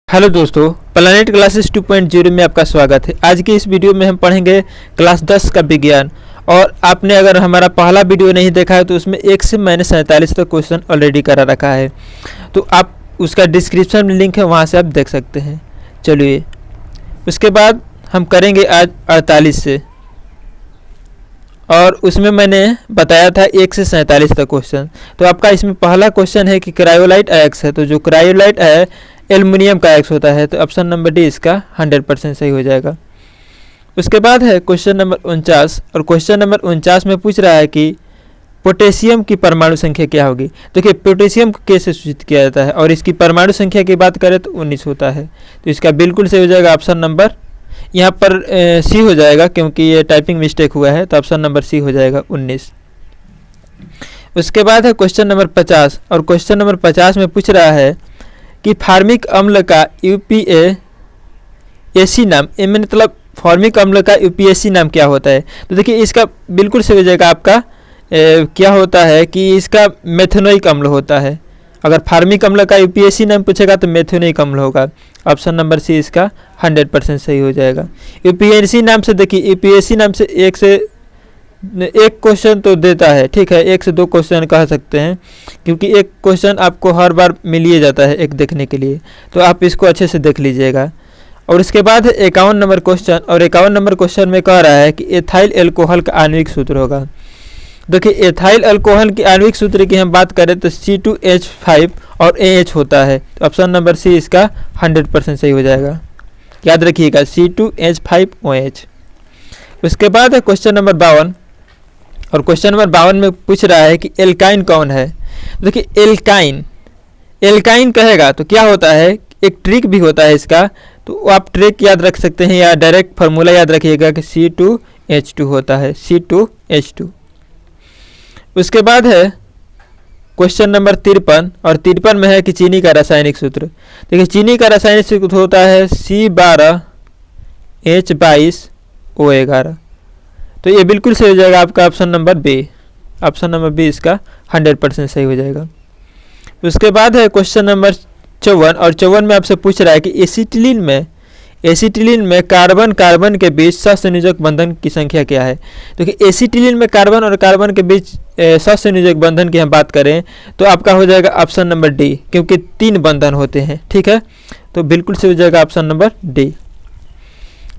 Hello दोस्तों, planet classes 2.0 में आपका स्वागत है। आज की इस वीडियो में हम पढ़ेंगे क्लास 10 का विज्ञान। और आपने अगर हमारा पहला वीडियो नहीं देखा है तो उसमें 1 से मैंने 47 तक क्वेश्चन ऑलरेडी करा रखा है, तो आप उसका डिस्क्रिप्शन में लिंक है, वहाँ से आप देख सकते हैं। चलिए, उसके बाद हम करेंगे आज 48 से, और उसमें मैंने बताया था 1 से 47 तक क्वेश्चन। तो आपका इसमें पहला क्वेश्चन है कि क्रायोलाइट अयस्क है, तो जो क्रायोलाइट है एल्युमिनियम का अयस्क होता है, तो ऑप्शन नंबर डी इसका 100% सही हो जाएगा। उसके बाद है क्वेश्चन नंबर 49, और क्वेश्चन नंबर 49 में पूछ रहा है कि पोटेशियम की परमाणु संख्या क्या होगी। देखिए, पोटेशियम को कैसे सूचित किया जाता है, और इसकी परमाणु संख्या की बात करें तो 19 होता है, तो इसका बिल्कुल सही हो जाएगा ऑप्शन नंबर, यहाँ पर सी हो जाएगा क्योंकि ये टाइपिंग मिस्टेक हुआ है, तो ऑप्शन नंबर सी हो जाएगा 19। उसके बाद है क्वेश्चन नंबर 50, और क्वेश्चन नंबर 50 में पूछ रहा है कि फार्मिक अम्ल का यूपीएसी नाम, मतलब फार्मिक अम्ल का यूपीएसी नाम क्या होता है। तो देखिए, इसका बिल्कुल से हो जाएगा आपका क्या होता है कि इसका मेथेनोइक अम्ल होता है। अगर फार्मिक अम्ल का यूपीएसी नाम पूछेगा तो मेथेनोइक अम्ल होगा। ऑप्शन नंबर सी इसका 100% सही हो जाएगा। यूपीएसी नाम से, देखिए यूपीएसी नाम से एक क्वेश्चन तो देता है, ठीक है, 1 से 2 क्वेश्चन कह सकते हैं, क्योंकि एक क्वेश्चन आपको हर बार मिल ही जाता है एक देखने के लिए, तो आप इसको अच्छे से देख लीजिएगा। और इसके बाद 51 नंबर क्वेश्चन, और 51 नंबर क्वेश्चन में कह रहा है कि एथाइल अल्कोहल का आणविक सूत्र होगा। देखिए, एथाइल अल्कोहल की आणविक सूत्र की हम बात करें तो C2H5 और AH होता है, तो ऑप्शन नंबर सी इसका 100% सही हो जाएगा। याद रखिएगा, C2H5OH। उसके बाद है क्वेश्चन नंबर 52, और क्वेश्चन नंबर 52 में पूछ रहा है कि एल्काइन कौन है। देखिए, एल्काइन कहेगा तो क्या होता है, एक ट्रिक भी होता है इसका, तो आप ट्रिक याद रख सकते हैं या डायरेक्ट फार्मूला याद रखिएगा कि C2H2 होता है, C2H2। उसके बाद है क्वेश्चन नंबर 53, और 53 में है कि चीनी का रासायनिक सूत्र। देखिए, चीनी का रासायनिक सूत्र होता है C12H22O11, तो ये बिल्कुल सही हो जाएगा आपका option number B. Option number B इसका 100% सही हो जाएगा। उसके बाद है क्वेश्चन नंबर 54, और 54 में आपसे पूछ रहा है कि एसिटिलीन में कार्बन कार्बन के बीच सहसंयोजक बंधन की संख्या क्या है। तो कि एसिटिलीन में कार्बन और कार्बन के बीच सहसंयोजक बंधन की हम बात करें तो आपका हो जाएगा ऑप्शन नंबर डी, क्योंकि 3 बंधन होते हैं, ठीक है, तो बिल्कुल से हो जाएगा ऑप्शन नंबर डी।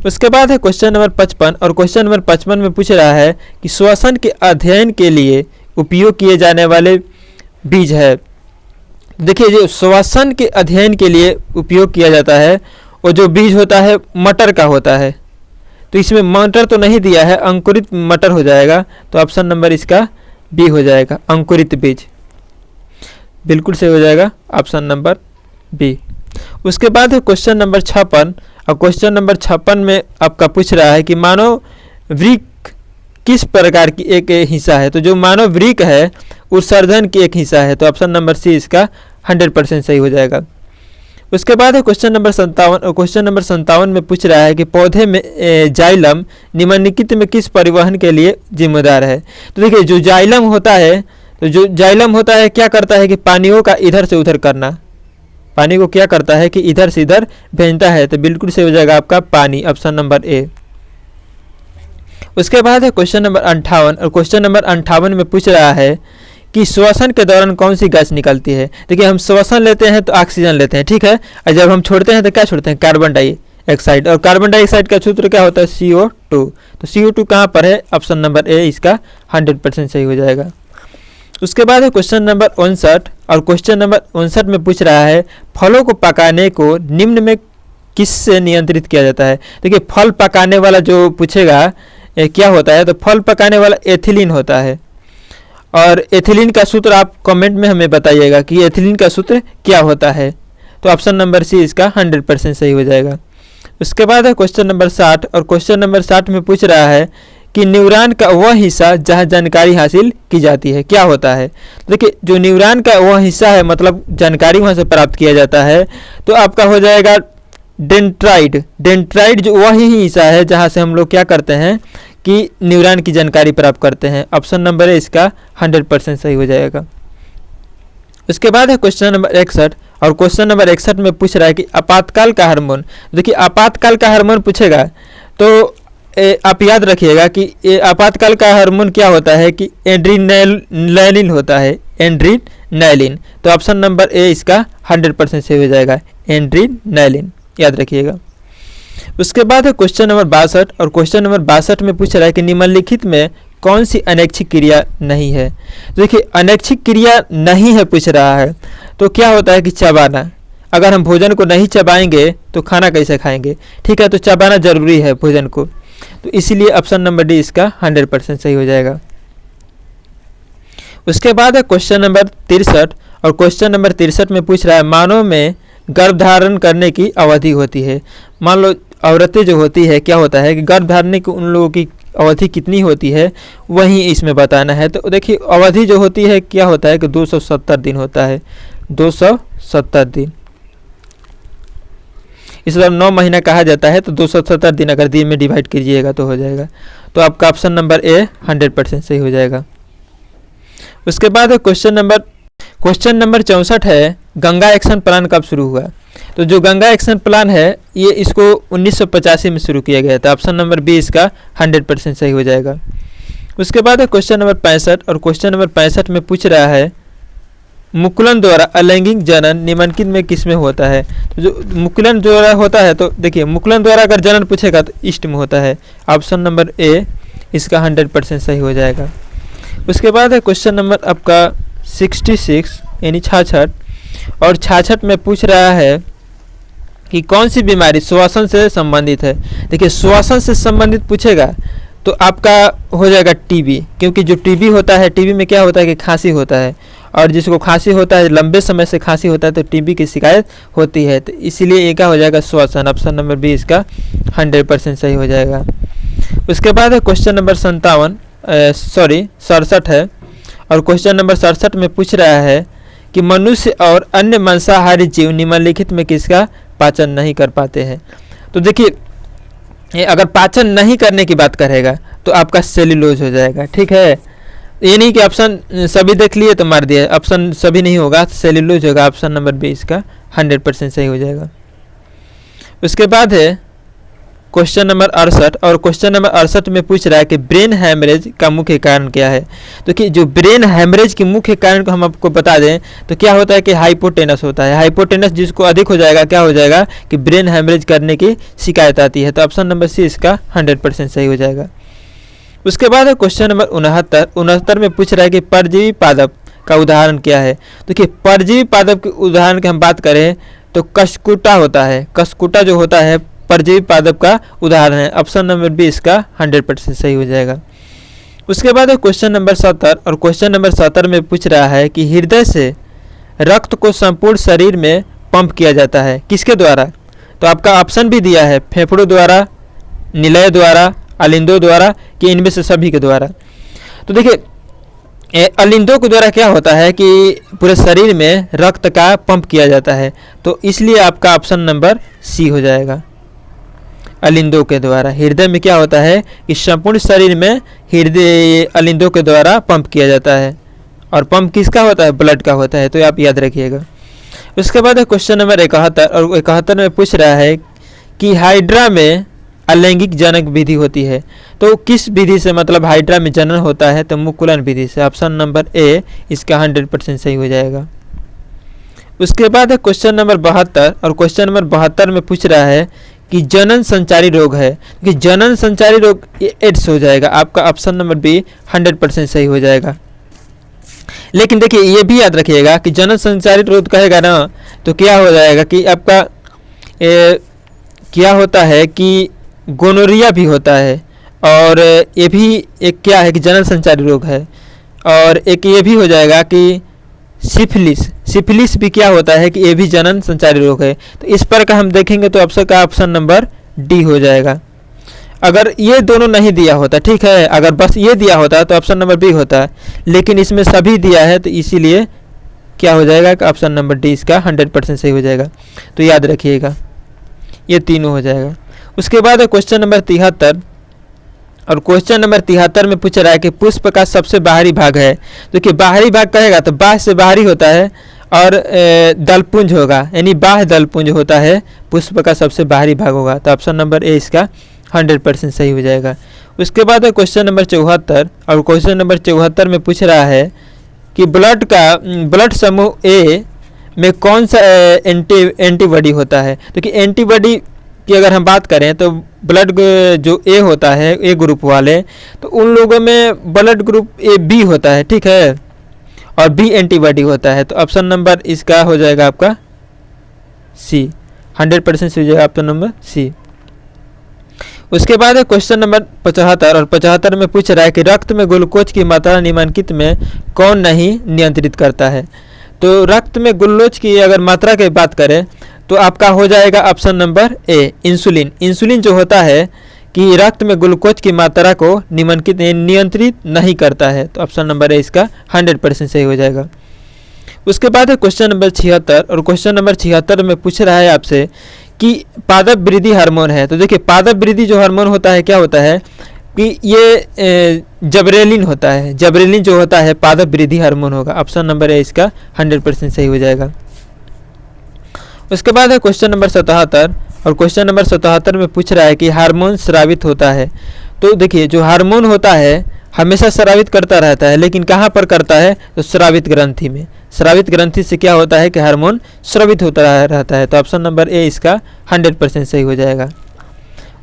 उसके बाद है क्वेश्चन नंबर 55, और क्वेश्चन नंबर 55 में पूछ रहा है कि श्वसन के अध्ययन के लिए उपयोग किए जाने वाले बीज है। देखिए, जो श्वसन के अध्ययन के लिए उपयोग किया जाता है वो जो बीज होता है मटर का होता है, तो इसमें मटर तो नहीं दिया है, अंकुरित मटर हो जाएगा, तो ऑप्शन नंबर इसका बी हो जाएगा, अंकुरित बीज, बिल्कुल से हो जाएगा ऑप्शन नंबर बी। उसके बाद है क्वेश्चन नंबर 56, और क्वेश्चन नंबर 56 में आपका पूछ रहा है कि मानव वृक्क किस प्रकार की एक हिस्सा है। तो जो मानव वृक्क है उत्सर्जन की एक हिस्सा है, तो ऑप्शन नंबर सी इसका 100% सही हो जाएगा। उसके बाद है क्वेश्चन नंबर 57, और क्वेश्चन नंबर 57 में पूछ रहा है कि पौधे में जाइलम निम्नलिखित में किस परिवहन के लिए जिम्मेदार है। तो देखिए, जो जाइलम होता है, तो जो जाइलम होता है क्या करता है कि पानियों का इधर से उधर करना, पानी को क्या करता है कि इधर से इधर भेजता है, तो बिल्कुल से हो जाएगा आपका पानी, ऑप्शन नंबर ए। उसके बाद है क्वेश्चन नंबर 58, और क्वेश्चन नंबर 58 में पूछ रहा है कि श्वसन के दौरान कौन सी गैस निकलती है। देखिए, हम श्वसन लेते हैं तो ऑक्सीजन लेते हैं, ठीक है, और जब हम छोड़ते हैं तो क्या छोड़ते हैं, कार्बन डाइऑक्साइड, और कार्बन डाइऑक्साइड का सूत्र क्या होता है, CO2, तो CO2 कहाँ पर है, ऑप्शन नंबर ए इसका 100% सही हो जाएगा। उसके बाद है क्वेश्चन नंबर 59, और क्वेश्चन नंबर 59 में पूछ रहा है फलों को पकाने को निम्न में किससे नियंत्रित किया जाता है। देखिए, फल पकाने वाला जो पूछेगा क्या होता है, तो फल पकाने वाला एथिलीन होता है, और एथिलीन का सूत्र आप कमेंट में हमें बताइएगा कि एथिलीन का सूत्र क्या होता है, तो ऑप्शन नंबर सी इसका 100% सही हो जाएगा। उसके बाद है क्वेश्चन नंबर 60, और क्वेश्चन नंबर 60 में पूछ रहा है कि न्यूरॉन का वह हिस्सा जहां जानकारी हासिल की जाती है क्या होता है। देखिए, जो न्यूरॉन का वह हिस्सा है, मतलब जानकारी वहां से प्राप्त किया जाता है, तो आपका हो जाएगा डेंड्राइट जो वही हिस्सा है जहां से हम लोग क्या करते हैं कि न्यूरॉन की जानकारी प्राप्त करते हैं, ऑप्शन नंबर है इसका 100% सही हो जाएगा। उसके बाद है क्वेश्चन नंबर 61, और क्वेश्चन नंबर 61 में पूछ रहा है कि आपातकाल का हार्मोन। देखिए आपातकाल का हार्मोन पूछेगा तो आप याद रखिएगा कि आपातकाल का हार्मोन क्या होता है कि एड्रीनलाइन होता है, एड्रीनलाइन। तो ऑप्शन नंबर ए इसका 100% सही हो जाएगा, एड्रीनलाइन, याद रखिएगा। उसके बाद है क्वेश्चन नंबर 62 और क्वेश्चन नंबर 62 में पूछ रहा है कि निम्नलिखित में कौन सी अनैच्छिक क्रिया नहीं है। देखिए अनैच्छिक क्रिया नहीं है पूछ रहा है तो क्या होता है कि चबाना। अगर हम भोजन को नहीं चबाएंगे तो खाना कैसे खाएंगे, ठीक है, तो चबाना जरूरी है भोजन को, तो इसीलिए ऑप्शन नंबर डी इसका 100% सही हो जाएगा। उसके बाद है क्वेश्चन नंबर 63 और क्वेश्चन नंबर 63 में पूछ रहा है मानव में गर्भधारण करने की अवधि होती है। मान लो औरतें जो होती है क्या होता है कि गर्भधारण की उन लोगों की अवधि कितनी होती है वही इसमें बताना है। तो देखिए अवधि जो होती है क्या होता है कि 270 दिन होता है, 270 दिन। इस बार 9 महीना कहा जाता है तो 270 दिन अगर दिन में डिवाइड कीजिएगा तो हो जाएगा। तो आपका ऑप्शन नंबर ए 100% सही हो जाएगा। उसके बाद क्वेश्चन नंबर 64 है गंगा एक्शन प्लान कब शुरू हुआ। तो जो गंगा एक्शन प्लान है ये इसको 1985 में शुरू किया गया था। ऑप्शन नंबर बी इसका 100% सही हो जाएगा। उसके बाद है क्वेश्चन नंबर 65 और क्वेश्चन नंबर 65 में पूछ रहा है मुकुलन द्वारा अलैंगिक जनन निम्नलिखित में किसमें होता है। तो जो मुकुलन द्वारा होता है तो देखिए मुकुलन द्वारा अगर जनन पूछेगा तो ईस्ट में होता है। ऑप्शन नंबर ए इसका 100% सही हो जाएगा। उसके बाद है क्वेश्चन नंबर आपका 66 यानी 66 और 66 में पूछ रहा है कि कौन सी बीमारी श्वसन से संबंधित है। देखिए श्वसन से संबंधित पूछेगा तो आपका हो जाएगा टीबी, क्योंकि जो टीबी होता है टीबी में क्या होता है कि खांसी होता है और जिसको खांसी होता है लंबे समय से खांसी होता है तो टीबी की शिकायत होती है, तो इसीलिए ये क्या हो जाएगा श्वसन। ऑप्शन नंबर बी इसका 100% सही हो जाएगा। उसके बाद है क्वेश्चन नंबर 67 है और क्वेश्चन नंबर 67 में पूछ रहा है कि मनुष्य और अन्य मांसाहारी जीव निम्नलिखित में किसका पाचन नहीं कर पाते हैं। तो देखिए अगर पाचन नहीं करने की बात करेगा तो आपका सेल्यूलोज हो जाएगा, ठीक है। ये नहीं कि ऑप्शन सभी देख लिए तो मार दिया, ऑप्शन सभी नहीं होगा, सेल्यूलोज होगा। ऑप्शन नंबर बी इसका 100% सही हो जाएगा। उसके बाद है क्वेश्चन नंबर 68 और क्वेश्चन नंबर 68 में पूछ रहा है कि ब्रेन हैमरेज का मुख्य कारण क्या है। तो कि जो ब्रेन हैमरेज के मुख्य कारण को हम आपको बता दें तो क्या होता है कि हाइपोटेनस होता है। हाइपोटेनस जिसको अधिक हो जाएगा क्या हो जाएगा कि ब्रेन हैमरेज करने की शिकायत आती है। तो ऑप्शन नंबर सी इसका 100% सही हो जाएगा। उसके बाद है क्वेश्चन नंबर 69 में पूछ रहा है कि परजीवी पादप का उदाहरण क्या है। देखिए परजीवी पादप के उदाहरण की हम बात करें तो कसकुटा होता है, कसकुटा जो होता है परजीवी पादप का उदाहरण है। ऑप्शन नंबर बी इसका 100% सही हो जाएगा। उसके बाद है क्वेश्चन नंबर 70 और क्वेश्चन नंबर 70 में पूछ रहा है कि हृदय से रक्त को संपूर्ण शरीर में पंप किया जाता है किसके द्वारा। तो आपका ऑप्शन भी दिया है फेफड़ों द्वारा, निलय द्वारा, अलिंदों द्वारा कि इनमें से सभी के द्वारा। तो देखिए अलिंदों के द्वारा क्या होता है कि पूरे शरीर में रक्त का पंप किया जाता है, तो इसलिए आपका ऑप्शन नंबर सी हो जाएगा। अलिंदों के द्वारा हृदय में क्या होता है कि संपूर्ण शरीर में हृदय अलिंदों के द्वारा पंप किया जाता है और पंप किसका होता है, ब्लड का होता है, तो आप याद रखिएगा। उसके बाद है क्वेश्चन नंबर 71 और 71 में पूछ रहा है कि हाइड्रा में अलैंगिक जनक विधि होती है, तो किस विधि से मतलब हाइड्रा में जनन होता है, तो मुकुलन विधि से। ऑप्शन नंबर ए इसका 100% सही हो जाएगा। उसके बाद है क्वेश्चन नंबर 72 और क्वेश्चन नंबर 72 में पूछ रहा है कि जनन संचारी रोग है, कि जनन संचारी रोग एड्स हो जाएगा। आपका ऑप्शन नंबर बी 100% सही हो जाएगा। लेकिन देखिए ये भी याद रखिएगा कि जनन संचारी रोग कहेगा ना तो क्या हो जाएगा कि आपका क्या होता है कि गोनोरिया भी होता है और ये भी एक क्या है कि जनन संचारी रोग है, और एक ये भी हो जाएगा कि सिफिलिस भी क्या होता है कि ये भी जनन संचारी रोग है। तो इस पर का हम देखेंगे तो आपका ऑप्शन नंबर डी हो जाएगा। अगर ये दोनों नहीं दिया होता, ठीक है, अगर बस ये दिया होता तो ऑप्शन नंबर बी होता है, लेकिन इसमें सभी दिया है तो इसीलिए क्या हो जाएगा कि ऑप्शन नंबर डी इसका 100% सही हो जाएगा। तो याद रखिएगा ये तीनों हो जाएगा। उसके बाद है क्वेश्चन नंबर 73 और क्वेश्चन नंबर 73 में पूछ रहा है कि पुष्प का सबसे बाहरी भाग है। देखिए बाहरी भाग कहेगा तो बाह्य से बाहरी होता है और दलपुंज होगा, यानी बाह्य दलपुंज होता है पुष्प का सबसे बाहरी भाग होगा। तो ऑप्शन नंबर ए इसका 100% सही हो जाएगा। उसके बाद है क्वेश्चन नंबर 74, और क्वेश्चन नंबर 74 में पूछ रहा है कि ब्लड समूह ए में कौन सा एंटीबॉडी होता है। तो कि एंटीबॉडी की अगर हम बात करें तो ब्लड जो ए होता है, ए ग्रुप वाले, तो उन लोगों में ब्लड ग्रुप ए बी होता है, ठीक है, और बी एंटीबॉडी होता है। तो ऑप्शन नंबर इसका हो जाएगा आपका सी, 100% से हो जाएगा ऑप्शन नंबर सी। उसके बाद है क्वेश्चन नंबर 75, और 75 में पूछ रहा है कि रक्त में ग्लूकोज की मात्रा निम्नलिखित में कौन नहीं नियंत्रित करता है। तो रक्त में ग्लूकोज की अगर मात्रा की बात करें तो आपका हो जाएगा option number A, insulin. Insulin जो होता है कि रक्त में ग्लूकोज की मात्रा को नियंत्रित नहीं करता है। तो ऑप्शन नंबर ए इसका 100% सही हो जाएगा। उसके बाद है क्वेश्चन नंबर 76, और क्वेश्चन नंबर 76 में पूछ रहा है आपसे कि पादप वृद्धि हार्मोन है। तो देखिए पादप वृद्धि जो हार्मोन होता है क्या होता है कि ये जबरेलिन होता है। जबरेलिन जो होता है पादप वृद्धि हार्मोन होगा। ऑप्शन नंबर ए इसका 100% सही हो जाएगा। उसके बाद है क्वेश्चन नंबर 77, और क्वेश्चन नंबर 77 में पूछ रहा है कि हार्मोन स्रावित होता है। तो देखिए जो हार्मोन होता है हमेशा स्रावित करता रहता है, लेकिन कहाँ पर करता है, तो स्रावित ग्रंथि में। स्रावित ग्रंथि से क्या होता है कि हार्मोन स्रावित होता रहता है। तो ऑप्शन नंबर ए इसका 100% सही हो जाएगा।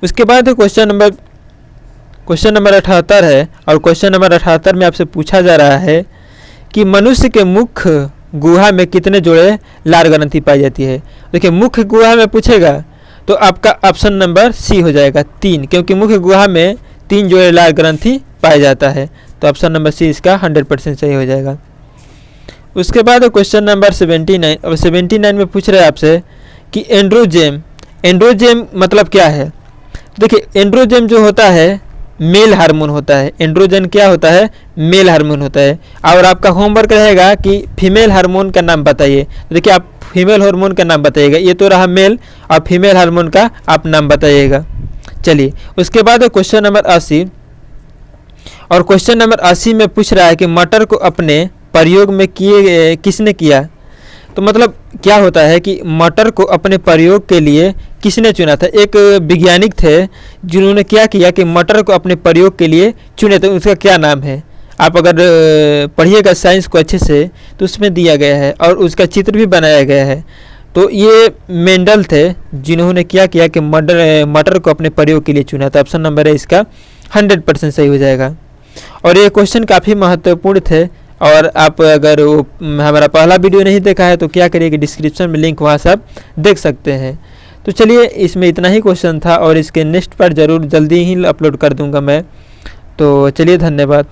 उसके बाद क्वेश्चन नंबर 78 है, और क्वेश्चन नंबर 78 में आपसे पूछा जा रहा है कि मनुष्य के मुख्य गुहा में कितने जोड़े लार ग्रंथि पाई जाती है। देखिए मुख्य गुहा में पूछेगा तो आपका ऑप्शन नंबर सी हो जाएगा 3, क्योंकि मुख्य गुहा में 3 जोड़े लार ग्रंथि पाया जाता है। तो ऑप्शन नंबर सी इसका 100% सही हो जाएगा। उसके बाद क्वेश्चन नंबर 79, और 79 में पूछ रहे हैं आपसे कि एंड्रोजेम। एंड्रोजेम मतलब क्या है। देखिए एंड्रोजेम जो होता है मेल हार्मोन होता है। एंड्रोजन क्या होता है, मेल हार्मोन होता है। और आपका होमवर्क रहेगा कि फीमेल हार्मोन का नाम बताइए। देखिए आप फीमेल हार्मोन का नाम बताइएगा, ये तो रहा मेल, और फीमेल हार्मोन का आप नाम बताइएगा। चलिए उसके बाद क्वेश्चन नंबर 80, और क्वेश्चन नंबर 80 में पूछ रहा है कि मटर को अपने प्रयोग में किसने किया। तो मतलब क्या होता है कि मटर को अपने प्रयोग के लिए किसने चुना था। एक वैज्ञानिक थे जिन्होंने क्या किया कि मटर को अपने प्रयोग के लिए चुने, तो उसका क्या नाम है। आप अगर पढ़िएगा साइंस को अच्छे से तो उसमें दिया गया है, और उसका चित्र भी बनाया गया है। तो ये मेंडल थे जिन्होंने क्या किया कि मटर को अपने प्रयोग के लिए चुना था। ऑप्शन नंबर है इसका 100% सही हो जाएगा। और ये क्वेश्चन काफ़ी महत्वपूर्ण थे, और आप अगर वो हमारा पहला वीडियो नहीं देखा है तो क्या करिए कि डिस्क्रिप्शन में लिंक वहाँ से आप देख सकते हैं। तो चलिए इसमें इतना ही क्वेश्चन था, और इसके नेक्स्ट पार्ट ज़रूर जल्दी ही अपलोड कर दूंगा मैं। तो चलिए धन्यवाद।